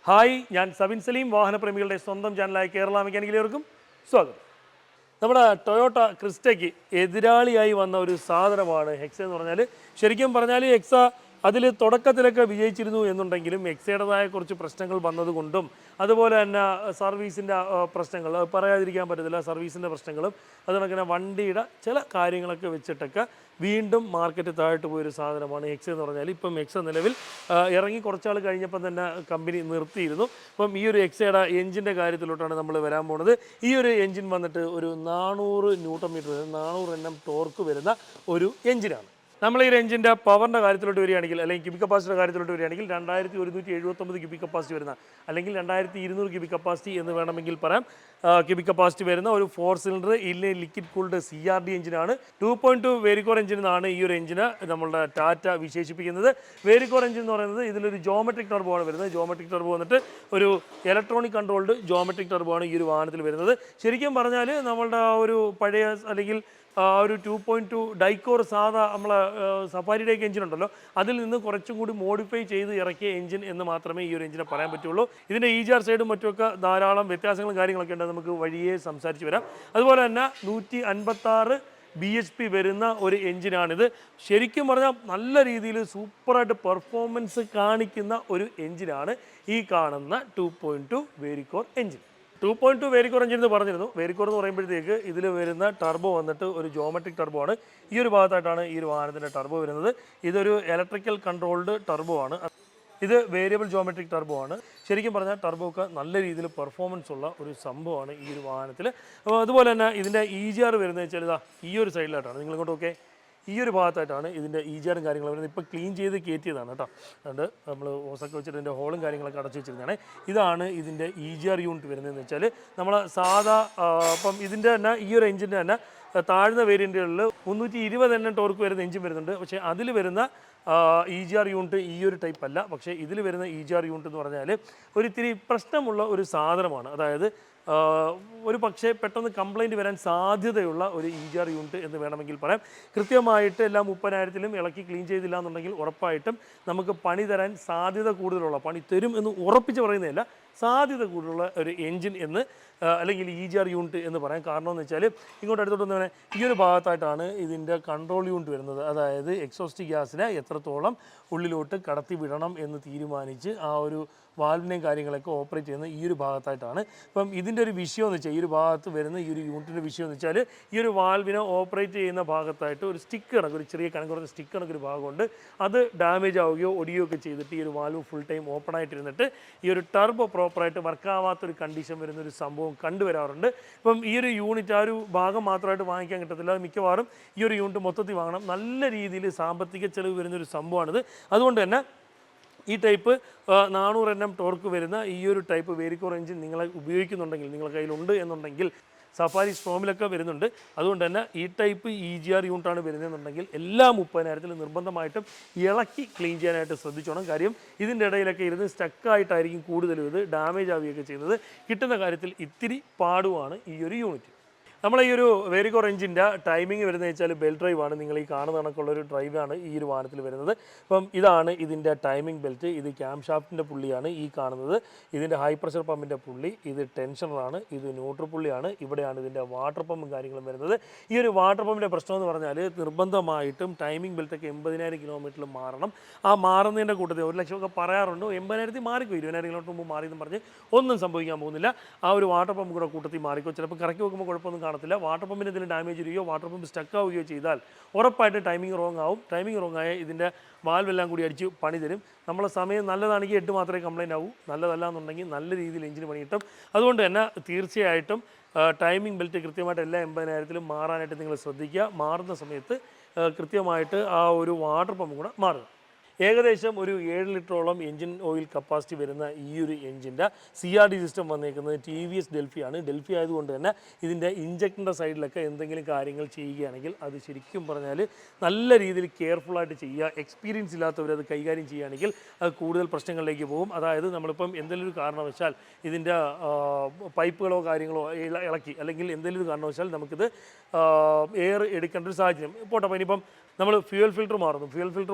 Hi, ഞാൻ സബിൻ സലീം, വാഹനപ്രേമികളുടെ സ്വന്തം ചാനലായ കേരള മെക്കാനിക്കലിലേവർക്കും സ്വാഗതം. നമ്മുടെ ടൊയോട്ട ക്രിസ്റ്റയ്ക്ക് എതിരാളിയായി വന്ന ഒരു സാധനമാണ് ഹെക്സ എന്ന് പറഞ്ഞാൽ. ശരിക്കും പറഞ്ഞാൽ ഹെക്സ അതിൽ തുടക്കത്തിലൊക്കെ വിജയിച്ചിരുന്നു എന്നുണ്ടെങ്കിലും ഹെക്സയുടേതായ കുറച്ച് പ്രശ്നങ്ങൾ വന്നതുകൊണ്ടും അതുപോലെ തന്നെ സർവീസിൻ്റെ പ്രശ്നങ്ങൾ പറയാതിരിക്കാൻ പറ്റത്തില്ല. സർവീസിൻ്റെ പ്രശ്നങ്ങളും അതുകണക്കിന് വണ്ടിയുടെ ചില കാര്യങ്ങളൊക്കെ വെച്ചിട്ടൊക്കെ വീണ്ടും മാർക്കറ്റ് താഴോട്ട് പോയൊരു സാധനമാണ് ഹെക്സ എന്ന് പറഞ്ഞാൽ. ഇപ്പം ഹെക്സ നിലവിൽ ഇറങ്ങി കുറച്ചാൾ കഴിഞ്ഞപ്പം തന്നെ കമ്പനി നിർത്തിയിരുന്നു. അപ്പം ഈ ഒരു ഹെക്സയുടെ എഞ്ചിൻ്റെ കാര്യത്തിലോട്ടാണ് നമ്മൾ വരാൻ പോകുന്നത്. ഈ ഒരു എഞ്ചിൻ വന്നിട്ട് ഒരു 400 ന്യൂട്ടൺ മീറ്റർ 400 Nm ടോർക്ക് വരുന്ന ഒരു എഞ്ചിനാണ്. നമ്മൾ ഈ എഞ്ചിൻ്റെ പവറിൻ്റെ കാര്യത്തിലോട്ട് വരികയാണെങ്കിൽ, അല്ലെങ്കിൽ ക്യൂബിക് കപ്പാസിറ്റിയുടെ കാര്യത്തിലോട്ട് വരികയാണെങ്കിൽ 2179 ക്യൂബിക് കപ്പാസിറ്റി വരുന്ന, അല്ലെങ്കിൽ 2200 ക്യൂബിക് കപ്പാസിറ്റി എന്ന് വേണമെങ്കിൽ പറയാം, ക്യൂബിക് കപ്പാസിറ്റി വരുന്ന ഒരു 4 സിലിണ്ടർ ലിക്വിഡ് കൂൾഡ് CRD എഞ്ചിനാണ്. 2.2 വേരിക്കോർ എഞ്ചിൻ എന്നാണ് ഈ ഒരു എഞ്ചിന് നമ്മളുടെ ടാറ്റ വിശേഷിപ്പിക്കുന്നത്. വേരിക്കോർ എഞ്ചിൻ എന്ന് പറയുന്നത് ഇതിലൊരു ജോമെട്രിക് ടർബോ ആണ് വരുന്നത്. ജോമെട്രിക് ടർബോ വന്നിട്ട് ഒരു ഇലക്ട്രോണിക് കൺട്രോൾഡ് ജോമെട്രിക് ടർബോ ആണ് ഈ ഒരു വാഹനത്തിൽ വരുന്നത്. ശരിക്കും പറഞ്ഞാൽ നമ്മളുടെ ആ ഒരു പഴയ അല്ലെങ്കിൽ ഒരു 2.2 ഡൈക്കോർ സാധാ നമ്മളെ സഫാരിയുടെയൊക്കെ എഞ്ചിൻ ഉണ്ടല്ലോ, അതിൽ നിന്ന് കുറച്ചും കൂടി മോഡിഫൈ ചെയ്ത് ഇറക്കിയ എഞ്ചിൻ എന്ന് മാത്രമേ ഈ ഒരു എഞ്ചിനെ പറയാൻ പറ്റുള്ളൂ. ഇതിൻ്റെ EGR സൈഡും മറ്റുമൊക്കെ ധാരാളം വ്യത്യാസങ്ങളും കാര്യങ്ങളൊക്കെ ഉണ്ട്, നമുക്ക് വഴിയെ സംസാരിച്ച് വരാം. അതുപോലെ തന്നെ 156 bhp വരുന്ന ഒരു എഞ്ചിനാണിത്. ശരിക്കും പറഞ്ഞാൽ നല്ല രീതിയിൽ സൂപ്പറായിട്ട് പെർഫോമൻസ് കാണിക്കുന്ന ഒരു എഞ്ചിനാണ് ഈ കാണുന്ന 2.2 വേരിക്കോർ എഞ്ചിൻ. 2.2 വേരിക്കോർ എഞ്ചിൻ എന്ന് പറഞ്ഞിരുന്നു. വേരിക്കോർ എന്ന് പറയുമ്പോഴത്തേക്ക് ഇതിൽ വരുന്ന ടർബോ വന്നിട്ട് ഒരു ജോമെട്രിക് ടർബോ ആണ്. ഈ ഒരു ഭാഗത്തായിട്ടാണ് ഈ ഒരു വാഹനത്തിൻ്റെ ടർബോ വരുന്നത്. ഇതൊരു ഇലക്ട്രിക്കൽ കൺട്രോൾഡ് ടർബോ ആണ്. ഇത് വേരിയബിൾ ജോമെട്രിക് ടർബോ ആണ്. ശരിക്കും പറഞ്ഞാൽ ടർബോക്ക് നല്ല രീതിയിൽ പെർഫോമൻസ് ഉള്ള ഒരു സംഭവമാണ് ഈ ഒരു വാഹനത്തിൽ. അപ്പോൾ അതുപോലെ തന്നെ ഇതിൻ്റെ EGR വരുന്നത് വെച്ചാൽ ഇതാ ഈ ഒരു സൈഡിലായിട്ടാണ്. നിങ്ങളിങ്ങോട്ടൊക്കെ ഈ ഒരു ഭാഗത്തായിട്ടാണ് ഇതിൻ്റെ EGR കാര്യങ്ങൾ വരുന്നത്. ഇപ്പോൾ ക്ലീൻ ചെയ്ത് കയറ്റിയതാണ് കേട്ടോ. അതുകൊണ്ട് നമ്മൾ ഓസൊക്കെ വെച്ചിട്ട് ഇതിൻ്റെ ഹോളും കാര്യങ്ങളൊക്കെ അടച്ചു വെച്ചിരുന്നതാണ്. ഇതാണ് ഇതിൻ്റെ EGR യൂണിറ്റ് വരുന്നതെന്ന് വെച്ചാൽ നമ്മൾ സാധാ അപ്പം ഇതിൻ്റെ തന്നെ ഈ ഒരു എഞ്ചിൻ്റെ തന്നെ താഴ്ന്ന വേരിയൻറ്റുകളിൽ 320 Nm ടോർക്ക് വരുന്ന എഞ്ചിൻ വരുന്നുണ്ട്. പക്ഷേ അതിൽ വരുന്ന EGR യൂണിറ്റ് ഈ ഒരു ടൈപ്പ് അല്ല. പക്ഷേ ഇതിൽ വരുന്ന EGR യൂണിറ്റ് എന്ന് പറഞ്ഞാൽ ഒരിത്തിരി പ്രശ്നമുള്ള ഒരു സാധനമാണ്. അതായത് ഒരു പക്ഷേ പെട്ടെന്ന് കംപ്ലൈൻറ്റ് വരാൻ സാധ്യതയുള്ള ഒരു EGR യൂണിറ്റ് എന്ന് വേണമെങ്കിൽ പറയാം. കൃത്യമായിട്ട് എല്ലാം 30,000-ലും ഇളക്കി ക്ലീൻ ചെയ്തില്ല എന്നുണ്ടെങ്കിൽ ഉറപ്പായിട്ടും നമുക്ക് പണി തരാൻ സാധ്യത കൂടുതലുള്ള, പണി തരും എന്ന് ഉറപ്പിച്ച് പറയുന്നതല്ല, സാധ്യത കൂടുതലുള്ള ഒരു എൻജിൻ എന്ന് അല്ലെങ്കിൽ EGR യൂണിറ്റ് എന്ന് പറയാം. കാരണം എന്ന് വെച്ചാൽ ഇങ്ങോട്ട് അടുത്തോട്ട് തന്നെ ഈ ഒരു ഭാഗത്തായിട്ടാണ് ഇതിൻ്റെ കൺട്രോൾ യൂണിറ്റ് വരുന്നത്. അതായത് എക്സോസ്റ്റ് ഗ്യാസിനെ എത്രത്തോളം ഉള്ളിലോട്ട് കടത്തി വിടണം എന്ന് തീരുമാനിച്ച് ആ ഒരു വാൽവിനെയും കാര്യങ്ങളൊക്കെ ഓപ്പറേറ്റ് ചെയ്യുന്നത് ഈ ഒരു ഭാഗത്തായിട്ടാണ്. അപ്പം ഇതിൻ്റെ ഒരു വിഷയം എന്ന് വെച്ചാൽ ഈ ഒരു ഭാഗത്ത് വരുന്ന ഈ ഒരു യൂണിറ്റിൻ്റെ വിഷയം എന്ന് വെച്ചാൽ ഈ ഒരു വാൽവിനെ ഓപ്പറേറ്റ് ചെയ്യുന്ന ഭാഗത്തായിട്ട് ഒരു സ്റ്റിക്ക് കണക്ക്, ഒരു ചെറിയ കണക്കുറഞ്ഞ സ്റ്റിക്ക് കണക്കൊരു ഭാഗമുണ്ട്. അത് ഡാമേജ് ആവുകയോ ഒടിയുകയോ ഒക്കെ ചെയ്തിട്ട് ഈ ഒരു വാൽവ് ഫുൾ ടൈം ഓപ്പൺ ആയിട്ടിരുന്നിട്ട് ഈ ഒരു ടർബോ പ്രോപ്പറായിട്ട് വർക്കാവാത്തൊരു കണ്ടീഷൻ വരുന്നൊരു സംഭവം കണ്ടുവരാറുണ്ട്. ഇപ്പം ഈ ഒരു യൂണിറ്റ് ആ ഒരു ഭാഗം മാത്രമായിട്ട് വാങ്ങിക്കാൻ കിട്ടത്തില്ല. മിക്കവാറും ഈ ഒരു യൂണിറ്റ് മൊത്തത്തിൽ വാങ്ങണം. നല്ല രീതിയിൽ സാമ്പത്തിക ചെലവ് വരുന്നൊരു സംഭവമാണിത്. അതുകൊണ്ട് തന്നെ ഈ ടൈപ്പ് 400 Nm ടോർക്ക് വരുന്ന ഈ ഒരു ടൈപ്പ് വേരിക്കോർ എഞ്ചിൻ നിങ്ങളെ ഉപയോഗിക്കുന്നുണ്ടെങ്കിൽ, നിങ്ങളുടെ കയ്യിലുണ്ട് എന്നുണ്ടെങ്കിൽ, സഫാരി സ്ട്രോമിലൊക്കെ വരുന്നുണ്ട്. അതുകൊണ്ട് തന്നെ ഈ ടൈപ്പ് EGR യൂണിറ്റാണ് വരുന്നതെന്നുണ്ടെങ്കിൽ എല്ലാ 30,000-ലും നിർബന്ധമായിട്ടും ഇളക്കി ക്ലീൻ ചെയ്യാനായിട്ട് ശ്രദ്ധിച്ചോണം. കാര്യം ഇതിൻ്റെ ഇടയിലൊക്കെ ഇരുന്ന് സ്റ്റക്കായിട്ടായിരിക്കും കൂടുതലും ഇത് ഡാമേജ് ആവുകയൊക്കെ ചെയ്യുന്നത്. കിട്ടുന്ന കാര്യത്തിൽ ഇത്തിരി പാടുമാണ് ഈ ഒരു യൂണിറ്റ്. നമ്മളെ ഈ ഒരു വേരിക്കോർ എഞ്ചിൻ്റെ ടൈമിംഗ് വരുന്നത് വെച്ചാൽ ബെൽറ്റ് ഡ്രൈവാണ്. നിങ്ങൾ ഈ കാണുന്ന കണക്കുള്ളൊരു ഡ്രൈവാണ് ഈ ഒരു വാഹനത്തിൽ വരുന്നത്. അപ്പം ഇതാണ് ഇതിൻ്റെ ടൈമിംഗ് ബെൽറ്റ്. ഇത് ക്യാം ഷാഫ്റ്റിൻ്റെ പുള്ളിയാണ് ഈ കാണുന്നത്. ഇതിൻ്റെ ഹൈ പ്രഷർ പമ്പിൻ്റെ പുള്ളി, ഇത് ടെൻഷനറാണ്, ഇത് ന്യൂട്രൽ പുള്ളിയാണ്. ഇവിടെയാണ് ഇതിൻ്റെ വാട്ടർ പമ്പും കാര്യങ്ങളും വരുന്നത്. ഈ ഒരു വാട്ടർ പമ്പിൻ്റെ പ്രശ്നം എന്ന് പറഞ്ഞാൽ നിർബന്ധമായിട്ടും ടൈമിംഗ് ബെൽറ്റൊക്കെ 80,000 കിലോമീറ്ററിൽ മാറണം. ആ മാറുന്നതിൻ്റെ കൂട്ടത്തിൽ 1 ലക്ഷമൊക്കെ പറയാറുണ്ട്. 80,000 മാറിക്കോ, 20,000 കിലോമീറ്റർ മുമ്പ് മാറിയെന്ന് പറഞ്ഞ് ഒന്നും സംഭവിക്കാൻ പോകുന്നില്ല. ആ ഒരു വാട്ടർ പമ്പ് കൂടെ കൂട്ടത്തിൽ മാറിക്കോ. ചിലപ്പോൾ കറക്കി വെക്കുമ്പോൾ കുഴപ്പമൊന്നും കാണത്തില്ല. വാട്ടർ പമ്പിന് എന്തെങ്കിലും ഡാമേജ് വരികയോ വാട്ടർ പമ്പ് സ്റ്റക്ക് ആവുകയോ ചെയ്താൽ ഉറപ്പായിട്ട് ടൈമിംഗ് റോങ് ആവും. ടൈമിംഗ് റോങ് ആയ ഇതിൻ്റെ വാൽവെല്ലാം കൂടി അടിച്ച് പണി തരും. നമ്മളെ സമയം നല്ലതാണെങ്കിൽ 8 മാത്രമേ കംപ്ലൈൻറ്റ് ആവൂ. നല്ലതല്ല എന്നുണ്ടെങ്കിൽ നല്ല രീതിയിൽ എഞ്ചിന് പണി കിട്ടും. അതുകൊണ്ട് തന്നെ തീർച്ചയായിട്ടും ടൈമിംഗ് ബെൽറ്റ് കൃത്യമായിട്ട് എല്ലാ 80,000-ലും മാറാനായിട്ട് നിങ്ങൾ ശ്രദ്ധിക്കുക. മാറുന്ന സമയത്ത് കൃത്യമായിട്ട് ആ ഒരു വാട്ടർ പമ്പ് കൂടെ മാറുക. ഏകദേശം ഒരു 7 ലിറ്ററോളം എഞ്ചിൻ ഓയിൽ കപ്പാസിറ്റി വരുന്ന ഈ ഒരു എഞ്ചിൻ്റെ CRD സിസ്റ്റം വന്നേക്കുന്നത് TVS ഡെൽഫിയാണ്. ഡെൽഫി ആയതുകൊണ്ട് തന്നെ ഇതിൻ്റെ ഇഞ്ചക്ടറിൻ്റെ സൈഡിലൊക്കെ എന്തെങ്കിലും കാര്യങ്ങൾ ചെയ്യുകയാണെങ്കിൽ അത് ശരിക്കും പറഞ്ഞാൽ നല്ല രീതിയിൽ കെയർഫുള്ളായിട്ട് ചെയ്യുക. എക്സ്പീരിയൻസ് ഇല്ലാത്തവർ അത് കൈകാര്യം ചെയ്യുകയാണെങ്കിൽ അത് കൂടുതൽ പ്രശ്നങ്ങളിലേക്ക് പോകും. അതായത് നമ്മളിപ്പം എന്തെങ്കിലും ഒരു കാരണവശാൽ ഇതിൻ്റെ പൈപ്പുകളോ കാര്യങ്ങളോ ഇളക്കി, അല്ലെങ്കിൽ എന്തെങ്കിലും ഒരു കാരണവശാൽ നമുക്കിത് എയർ എടുക്കേണ്ട ഒരു സാഹചര്യം പോട്ടെ. ഇനിയിപ്പം നമ്മൾ ഫ്യൂവൽ ഫിൽറ്റർ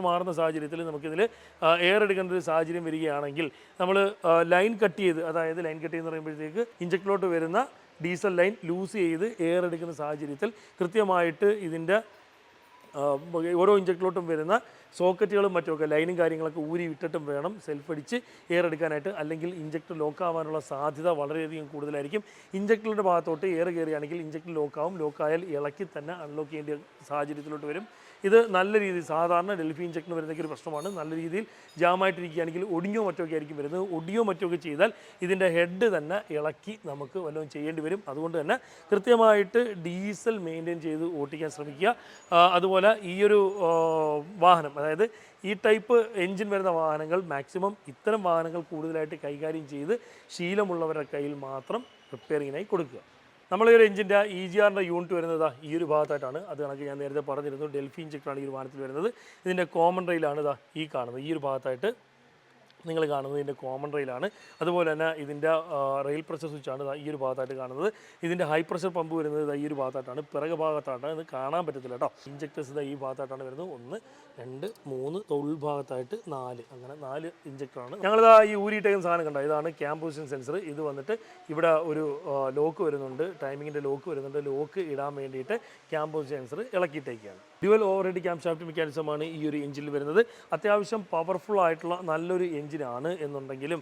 മാറുന്ന സാഹചര്യത്തിൽ നമുക്കിതിൽ എയർ എടുക്കേണ്ട ഒരു സാഹചര്യം വരികയാണെങ്കിൽ നമ്മൾ ലൈൻ കട്ട് ചെയ്ത്, അതായത് ലൈൻ കട്ട് എന്ന് പറയുമ്പോഴത്തേക്ക് ഇഞ്ചക്ടറിലോട്ട് വരുന്ന ഡീസൽ ലൈൻ ലൂസ് ചെയ്ത് എയർ എടുക്കുന്ന സാഹചര്യത്തിൽ കൃത്യമായിട്ട് ഇതിൻ്റെ ഓരോ ഇഞ്ചക്ടറിലോട്ടും വരുന്ന സോക്കറ്റുകളും മറ്റുമൊക്കെ ലൈനും കാര്യങ്ങളൊക്കെ ഊരി വിട്ടിട്ടും വേണം സെൽഫ് അടിച്ച് എയർ എടുക്കാനായിട്ട്. അല്ലെങ്കിൽ ഇഞ്ചക്ടർ ലോക്കാവാനുള്ള സാധ്യത വളരെയധികം കൂടുതലായിരിക്കും. ഇഞ്ചക്ടറിൻ്റെ ഭാഗത്തോട്ട് എയർ കയറുകയാണെങ്കിൽ ഇഞ്ചക്ടർ ലോക്കാവും. ലോക്കായാൽ ഇളക്കി തന്നെ അൺലോക്ക് ചെയ്യേണ്ട സാഹചര്യത്തിലോട്ട് വരും. ഇത് നല്ല രീതിയിൽ സാധാരണ ഡെൽഫി ഇഞ്ചക്ടറിന് വരുന്നതൊക്കെ ഒരു പ്രശ്നമാണ്. നല്ല രീതിയിൽ ജാമായിട്ടിരിക്കുകയാണെങ്കിൽ ഒടിഞ്ഞോ മറ്റൊക്കെ ആയിരിക്കും വരുന്നത്. ഒടിയോ മറ്റൊക്കെ ചെയ്താൽ ഇതിൻ്റെ ഹെഡ് തന്നെ ഇളക്കി നമുക്ക് വല്ലതും ചെയ്യേണ്ടി വരും. അതുകൊണ്ട് തന്നെ കൃത്യമായിട്ട് ഡീസൽ മെയിൻറ്റെയിൻ ചെയ്ത് ഓട്ടിക്കാൻ ശ്രമിക്കുക. അതുപോലെ ഈ ഒരു വാഹനം, അതായത് ഈ ടൈപ്പ് എൻജിൻ വരുന്ന വാഹനങ്ങൾ മാക്സിമം ഇത്തരം വാഹനങ്ങൾ കൂടുതലായിട്ട് കൈകാര്യം ചെയ്ത് ശീലമുള്ളവരുടെ കയ്യിൽ മാത്രം റിപ്പയറിങ്ങിനായി കൊടുക്കുക. നമ്മൾ ഈ ഒരു എഞ്ചിൻ്റെ EGR യൂണിറ്റ് വരുന്നത് ഈ ഒരു ഭാഗത്തായിട്ടാണ്. അത് കണക്ക് ഞാൻ നേരത്തെ പറഞ്ഞിരുന്നു, ഡെൽഫി ഇഞ്ചക്ടറാണ് ഈ ഒരു വാഹനത്തിൽ വരുന്നത്. ഇതിൻ്റെ കോമൺ റെയിലാണ് ഈ കാണുന്നത്. ഈ ഒരു ഭാഗത്തായിട്ട് നിങ്ങൾ കാണുന്നത് ഇതിൻ്റെ കോമൺ റെയിലാണ്. അതുപോലെ തന്നെ ഇതിൻ്റെ റെയിൽ പ്രഷർ സ്വിച്ചാണ് ഈ ഒരു ഭാഗത്തായിട്ട് കാണുന്നത്. ഇതിൻ്റെ ഹൈ പ്രഷർ പമ്പ് വരുന്നത് ഈ ഒരു ഭാഗത്തായിട്ടാണ്, പിറകു ഭാഗത്തായിട്ടാണ്. ഇത് കാണാൻ പറ്റത്തില്ല കേട്ടോ. ഇഞ്ചക്ടേഴ്സ് ഈ ഭാഗത്തായിട്ടാണ് വരുന്നത്. 1, 2, 3 ഉൾഭാഗത്തായിട്ട് 4, അങ്ങനെ 4 ഇഞ്ചക്ടറാണ്. ഞങ്ങളിതാ ഈ ഊരിയിട്ടേക്കുന്ന സാധനം കണ്ടോ, ഇതാണ് ക്യാം പൊസിഷൻ സെൻസർ. ഇത് വന്നിട്ട് ഇവിടെ ഒരു ലോക്ക് വരുന്നുണ്ട്, ടൈമിങ്ങിൻ്റെ ലോക്ക് വരുന്നുണ്ട്. ലോക്ക് ഇടാൻ വേണ്ടിയിട്ട് ക്യാം പൊസിഷൻ സെൻസർ ഇളക്കിയിട്ടേക്കാണ്. ഡ്യുവൽ ഓവർഹെഡ് ക്യാം ഷാഫ്റ്റ് മെക്കാനിസമാണ് ഈ ഒരു എഞ്ചിനിൽ വരുന്നത്. അത്യാവശ്യം പവർഫുൾ ആയിട്ടുള്ള നല്ലൊരു എഞ്ചിനാണ് എന്നുണ്ടെങ്കിലും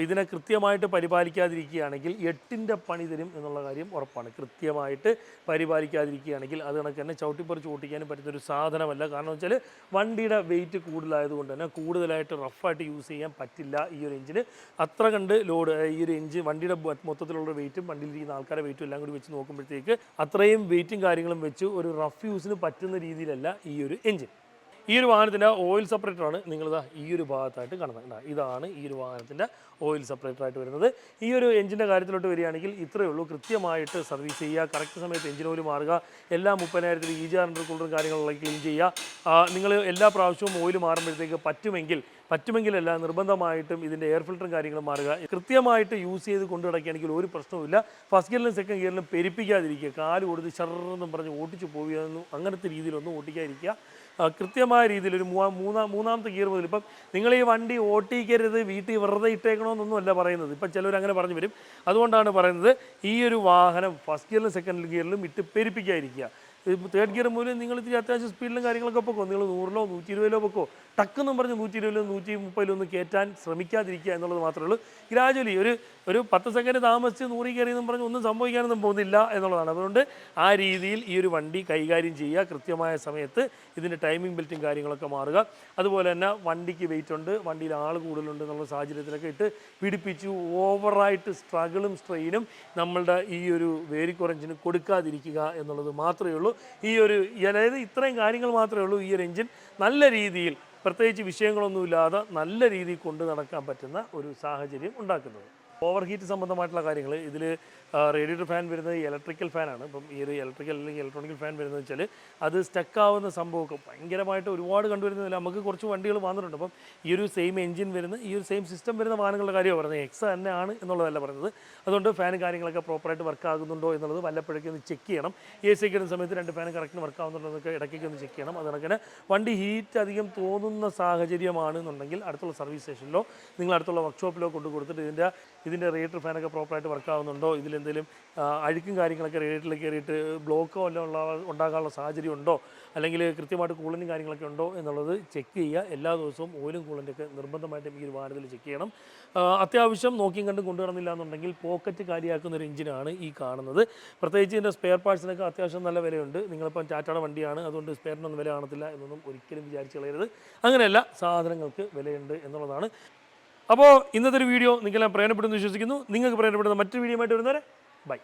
ഇതിനെ കൃത്യമായിട്ട് പരിപാലിക്കാതിരിക്കുകയാണെങ്കിൽ 8ൻ്റെ പണി തരും എന്നുള്ള കാര്യം ഉറപ്പാണ്. കൃത്യമായിട്ട് പരിപാലിക്കാതിരിക്കുകയാണെങ്കിൽ അത് കണക്ക് തന്നെ ചവിട്ടിപ്പറിച്ച് ഓട്ടിക്കാനും പറ്റുന്നൊരു സാധനമല്ല. കാരണം വെച്ചാൽ വണ്ടിയുടെ വെയിറ്റ് കൂടുതലായതുകൊണ്ട് തന്നെ കൂടുതലായിട്ട് റഫായിട്ട് യൂസ് ചെയ്യാൻ പറ്റില്ല ഈ ഒരു എഞ്ചിന്. അത്ര കണ്ട് ലോഡ് ഈ ഒരു എഞ്ചിൻ വണ്ടിയുടെ മൊത്തത്തിലുള്ള വെയിറ്റും വണ്ടിയിലിരിക്കുന്ന ആൾക്കാരുടെ വെയിറ്റും എല്ലാം കൂടി വെച്ച് നോക്കുമ്പോഴത്തേക്ക് അത്രയും വെയിറ്റും കാര്യങ്ങളും വെച്ച് ഒരു റഫ് യൂസിന് പറ്റുന്ന രീതിയിലല്ല ഈ ഒരു എഞ്ചിൻ. ഈ ഒരു വാഹനത്തിൻ്റെ ഓയിൽ സെപ്പറേറ്ററാണ് നിങ്ങളിതാ ഈ ഒരു ഭാഗത്തായിട്ട് കാണുന്നത്. ഇതാണ് ഈ ഒരു വാഹനത്തിൻ്റെ ഓയിൽ സെപ്പറേറ്ററായിട്ട് വരുന്നത്. ഈ ഒരു എഞ്ചിൻ്റെ കാര്യത്തിലോട്ട് വരികയാണെങ്കിൽ ഇത്രയേ ഉള്ളൂ. കൃത്യമായിട്ട് സർവീസ് ചെയ്യുക, കറക്റ്റ് സമയത്ത് എഞ്ചിൻ ഓയിൽ മാറുക, എല്ലാ 30,000 EGR കൂളറും കാര്യങ്ങളെല്ലാം ക്ലീൻ ചെയ്യുക. നിങ്ങൾ എല്ലാ പ്രാവശ്യവും ഓയിൽ മാറുമ്പോഴത്തേക്ക് പറ്റുമെങ്കിലല്ല നിർബന്ധമായിട്ടും ഇതിൻ്റെ എയർ ഫിൽറ്ററും കാര്യങ്ങളും മാറുക. കൃത്യമായിട്ട് യൂസ് ചെയ്ത് കൊണ്ടു നടക്കുകയാണെങ്കിൽ ഒരു പ്രശ്നവുമില്ല. ഫസ്റ്റ് ഗിയറിലും സെക്കൻഡ് ഗിയറിലും പെരിപ്പിക്കാതിരിക്കുക, കാല് കൊടുത്ത് ഷർറെന്നും പറഞ്ഞ് ഓട്ടിച്ച് പോവുകയൊന്നും അങ്ങനത്തെ രീതിയിലൊന്നും ഓട്ടിക്കാതിരിക്കുക. കൃത്യമായ രീതിയിൽ ഒരു മൂന്നാമത്തെ ഗിയർ മുതൽ, ഇപ്പം നിങ്ങൾ ഈ വണ്ടി ഓട്ടിക്കരുത്, വീട്ടിൽ വെറുതെ ഇട്ടേക്കണമെന്നൊന്നും അല്ല പറയുന്നത്. ഇപ്പം ചിലർ അങ്ങനെ പറഞ്ഞു വരും. അതുകൊണ്ടാണ് പറയുന്നത് ഈ ഒരു വാഹനം ഫസ്റ്റ് ഗിയറിലും സെക്കൻഡ് ഗിയറിലും ഇട്ട് പെരിപ്പിക്കാതിരിക്കുക. തേർഡ് ഗിയർ മൂലം നിങ്ങൾ ഇത്തിരി അത്യാവശ്യം സ്പീഡിലും കാര്യങ്ങളൊക്കെ പൊക്കോ. നിങ്ങൾ 100-ലോ 120-ലോ പൊക്കോ. ടക്കെന്നും പറഞ്ഞ് 120-ലോ 130-ലോ ഒന്നും കയറ്റാൻ ശ്രമിക്കാതിരിക്കുക എന്നുള്ളത് മാത്രമേ ഉള്ളൂ. ഗ്രാജുവലി ഒരു 10 സെക്കൻഡ് താമസിച്ച് 100 കയറിയെന്നും പറഞ്ഞ് ഒന്നും സംഭവിക്കാനൊന്നും പോകുന്നില്ല എന്നുള്ളതാണ്. അതുകൊണ്ട് ആ രീതിയിൽ ഈ ഒരു വണ്ടി കൈകാര്യം ചെയ്യുക. കൃത്യമായ സമയത്ത് ഇതിൻ്റെ ടൈമിംഗ് ബെൽറ്റും കാര്യങ്ങളൊക്കെ മാറുക. അതുപോലെ തന്നെ വണ്ടിക്ക് വെയിറ്റ് ഉണ്ട്, വണ്ടിയിൽ ആൾ കൂടുതലുണ്ട് എന്നുള്ള സാഹചര്യത്തിലൊക്കെ ഇട്ട് പിടിപ്പിച്ച് ഓവറായിട്ട് സ്ട്രഗിളും സ്ട്രെയിനും നമ്മളുടെ ഈ ഒരു വേരിക്കോറഞ്ചിന് കൊടുക്കാതിരിക്കുക എന്നുള്ളത് മാത്രമേ ഉള്ളൂ. അതായത് ഇത്രയും കാര്യങ്ങൾ മാത്രമേ ഉള്ളൂ ഈ ഒരു എഞ്ചിൻ നല്ല രീതിയിൽ, പ്രത്യേകിച്ച് വിഷയങ്ങളൊന്നുമില്ലാതെ നല്ല രീതിയിൽ കൊണ്ടു നടക്കാൻ പറ്റുന്ന ഒരു സാഹചര്യം ഉണ്ടാക്കുന്നത്. ഓവർ ഹീറ്റ് സംബന്ധമായിട്ടുള്ള കാര്യങ്ങൾ ഇതിൽ റേഡിയേറ്റർ ഫാൻ വരുന്നത് ഇലക്ട്രിക്കൽ ഫാനാണ്. ഇപ്പം ഈ ഒരു ഇലക്ട്രിക്കൽ അല്ലെങ്കിൽ ഇലക്ട്രോണിക്കൽ ഫാൻ വരുന്നത് വെച്ചാൽ അത് സ്റ്റക്കാവുന്ന സംഭവമൊക്കെ ഭയങ്കരമായിട്ട് ഒരുപാട് കണ്ടുവരുന്നില്ല. നമുക്ക് കുറച്ച് വണ്ടികൾ വന്നിട്ടുണ്ട്. അപ്പം ഈ ഒരു സെയിം എഞ്ചിൻ വരുന്ന ഈ ഒരു സെയിം സിസ്റ്റം വരുന്ന വാഹനങ്ങളുടെ കാര്യമാണ് പറയുന്നത്. എക്സ തന്നെയാണ് എന്നുള്ളതല്ല പറയുന്നത്. അതുകൊണ്ട് ഫാനും കാര്യങ്ങളൊക്കെ പ്രോപ്പറായിട്ട് വർക്ക് ആകുന്നുണ്ടോ എന്നുള്ളത് വല്ലപ്പോഴേക്കും ഒന്ന് ചെക്ക് ചെയ്യണം. AC കിട്ടുന്ന സമയത്ത് 2 ഫാനും കറക്റ്റ് വർക്ക് ആകുന്നുണ്ടോ എന്നൊക്കെ ഇടയ്ക്കൊക്കെ ഒന്ന് ചെക്ക് ചെയ്യണം. അത് കണക്കിന് വണ്ടി ഹീറ്റ് അധികം തോന്നുന്ന സാഹചര്യമാണെന്നുണ്ടെങ്കിൽ അടുത്തുള്ള സർവീസ് സ്റ്റേഷനിലോ നിങ്ങൾ അടുത്തുള്ള വർക്ക്ഷോപ്പിലോ കൊണ്ടു കൊടുത്തിട്ട് ഇതിൻ്റെ റേഡിയേറ്റർ ഫാനൊക്കെ പ്രോപ്പറായിട്ട് വർക്ക് ആകുന്നുണ്ടോ, ഇതിലെന്തെങ്കിലും അഴുക്കും കാര്യങ്ങളൊക്കെ റേഡിയേറ്ററിൽ കയറിയിട്ട് ബ്ലോക്കോ എല്ലാം ഉണ്ടാകാനുള്ള സാഹചര്യം ഉണ്ടോ, അല്ലെങ്കിൽ കൃത്യമായിട്ട് കൂളൻറ്റും കാര്യങ്ങളൊക്കെ ഉണ്ടോ എന്നുള്ളത് ചെക്ക് ചെയ്യുക. എല്ലാ ദിവസവും ഓയിലും കൂളൻ്റൊക്കെ നിർബന്ധമായിട്ടും ഈ ഒരു വാഹനത്തിൽ ചെക്ക് ചെയ്യണം. അത്യാവശ്യം നോക്കിയും കണ്ടും കൊണ്ടുവരുന്നില്ല എന്നുണ്ടെങ്കിൽ പോക്കറ്റ് കാലിയാക്കുന്ന ഒരു എഞ്ചിനാണ് ഈ കാണുന്നത്. പ്രത്യേകിച്ച് ഇതിൻ്റെ സ്പെയർ പാർട്സിനൊക്കെ അത്യാവശ്യം നല്ല വിലയുണ്ട്. നിങ്ങളിപ്പം ടാറ്റയുടെ വണ്ടിയാണ്, അതുകൊണ്ട് സ്പെയറിനൊന്നും വില കാണത്തില്ല എന്നൊന്നും ഒരിക്കലും വിചാരിച്ച് കളയരുത്. അങ്ങനെയല്ല, സാധനങ്ങൾക്ക് വിലയുണ്ട് എന്നുള്ളതാണ്. അപ്പോൾ ഇന്നത്തെ ഒരു വീഡിയോ നിങ്ങളെല്ലാം പ്രയോജനപ്പെടുമെന്ന് വിശ്വസിക്കുന്നു. നിങ്ങൾക്ക് പ്രയോജനപ്പെടുന്ന മറ്റൊരു വീഡിയോ ആയിട്ട് വരുന്നവരെ ബൈ.